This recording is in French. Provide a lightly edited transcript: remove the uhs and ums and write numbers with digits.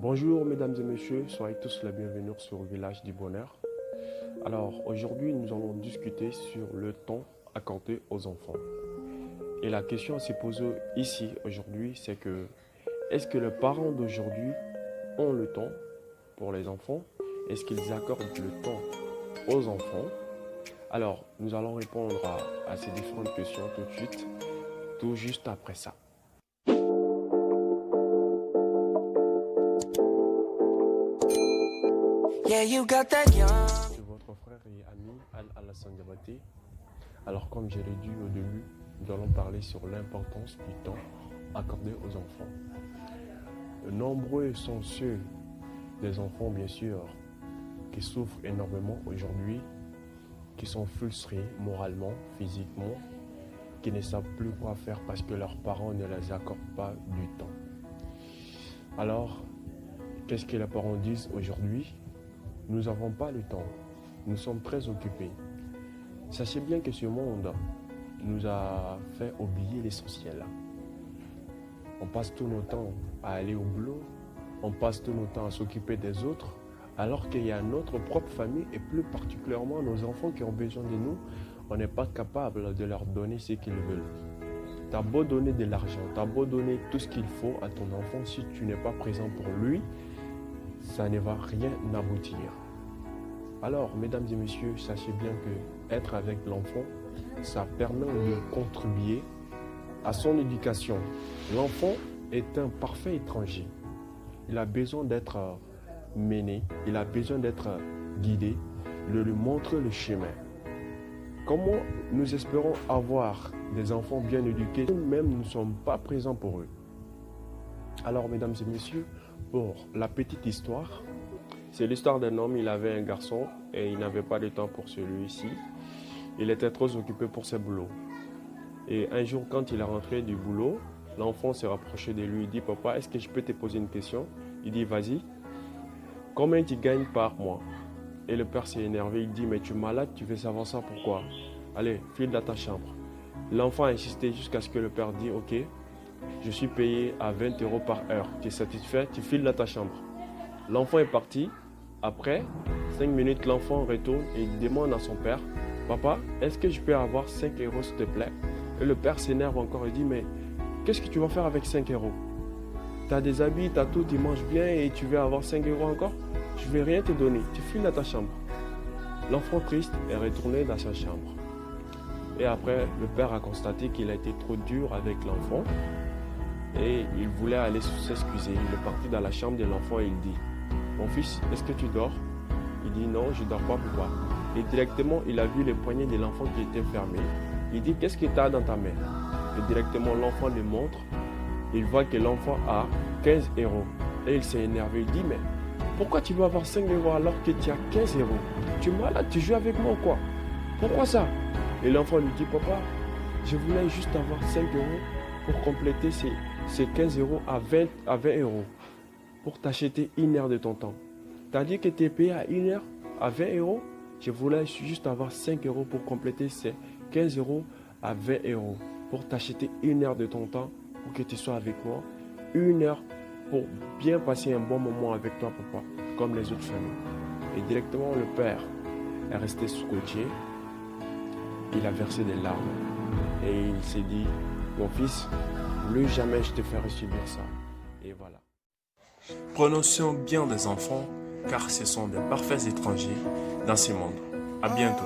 Bonjour mesdames et messieurs, soyez tous les bienvenus sur le Village du Bonheur. Alors aujourd'hui nous allons discuter sur le temps accordé aux enfants. Et la question à se poser ici aujourd'hui c'est que est-ce que les parents d'aujourd'hui ont le temps pour les enfants? Est-ce qu'ils accordent le temps aux enfants? Alors nous allons répondre à ces différentes questions tout de suite, tout juste après ça. C'est votre frère et ami Al-Alassane Diabaté. Alors comme je l'ai dit au début, nous allons parler sur l'importance du temps accordé aux enfants. Nombreux sont ceux des enfants bien sûr qui souffrent énormément aujourd'hui, qui sont frustrés moralement, physiquement, qui ne savent plus quoi faire parce que leurs parents ne les accordent pas du temps. Alors, qu'est-ce que les parents disent aujourd'hui? Nous n'avons pas le temps, nous sommes très occupés. Sachez bien que ce monde nous a fait oublier l'essentiel. On passe tout notre temps à aller au boulot, on passe tout notre temps à s'occuper des autres, alors qu'il y a notre propre famille et plus particulièrement nos enfants qui ont besoin de nous, on n'est pas capable de leur donner ce qu'ils veulent. Tu as beau donner de l'argent, tu as beau donner tout ce qu'il faut à ton enfant, si tu n'es pas présent pour lui, ça ne va rien aboutir. Alors, mesdames et messieurs, sachez bien que être avec l'enfant, ça permet de contribuer à son éducation. L'enfant est un parfait étranger. Il a besoin d'être mené, il a besoin d'être guidé, de lui montrer le chemin. Comment nous espérons avoir des enfants bien éduqués, nous-mêmes ne sommes pas présents pour eux? Alors, mesdames et messieurs, pour la petite histoire, c'est l'histoire d'un homme, il avait un garçon et il n'avait pas de temps pour celui-ci. Il était trop occupé pour ses boulots. Et un jour, quand il est rentré du boulot, l'enfant s'est rapproché de lui, il dit « Papa, est-ce que je peux te poser une question ?» Il dit « Vas-y, combien tu gagnes par mois ?» Et le père s'est énervé, il dit « Mais tu es malade, tu veux savoir ça pourquoi? Allez, file dans ta chambre. » L'enfant a insisté jusqu'à ce que le père dit « Ok, je suis payé à 20 € par heure. Tu es satisfait? Tu files dans ta chambre. » L'enfant est parti. Après 5 minutes, l'enfant retourne et il demande à son père « Papa, est-ce que je peux avoir 5 € s'il te plaît ?» Et le père s'énerve encore et dit « Mais qu'est-ce que tu vas faire avec 5 €? Tu as des habits, tu as tout, tu manges bien et tu veux avoir 5 € encore? Je ne vais rien te donner. Tu files dans ta chambre. » L'enfant triste est retourné dans sa chambre. Et après, le père a constaté qu'il a été trop dur avec l'enfant et il voulait aller s'excuser. Il est parti dans la chambre de l'enfant et il dit « Mon fils, est-ce que tu dors ?» Il dit « Non, je ne dors pas, pourquoi ?» Et directement, il a vu les poignets de l'enfant qui étaient fermés. Il dit « Qu'est-ce que tu as dans ta main ?» Et directement, l'enfant lui montre. Il voit que l'enfant a 15 €. Et il s'est énervé. Il dit « Mais pourquoi tu veux avoir 5 € alors que tu as 15 €? Tu es malade, tu joues avec moi ou quoi? Pourquoi ça ?» Et l'enfant lui dit « Papa, je voulais juste avoir 5 € pour compléter ces 15 € à 20 € pour t'acheter 1 heure de ton temps. Tu as dit que tu es payé à 1 heure à 20 €. Je voulais juste avoir 5 € pour compléter ces 15 € à 20 € pour t'acheter 1 heure de ton temps pour que tu sois avec moi. 1 heure pour bien passer un bon moment avec toi, papa, comme les autres familles. » Et directement, le père est resté scotché. Il a versé des larmes et il s'est dit « Mon fils, plus jamais je te ferai subir ça. » Et voilà. Prenons soin bien des enfants car ce sont de parfaits étrangers dans ce monde. À bientôt.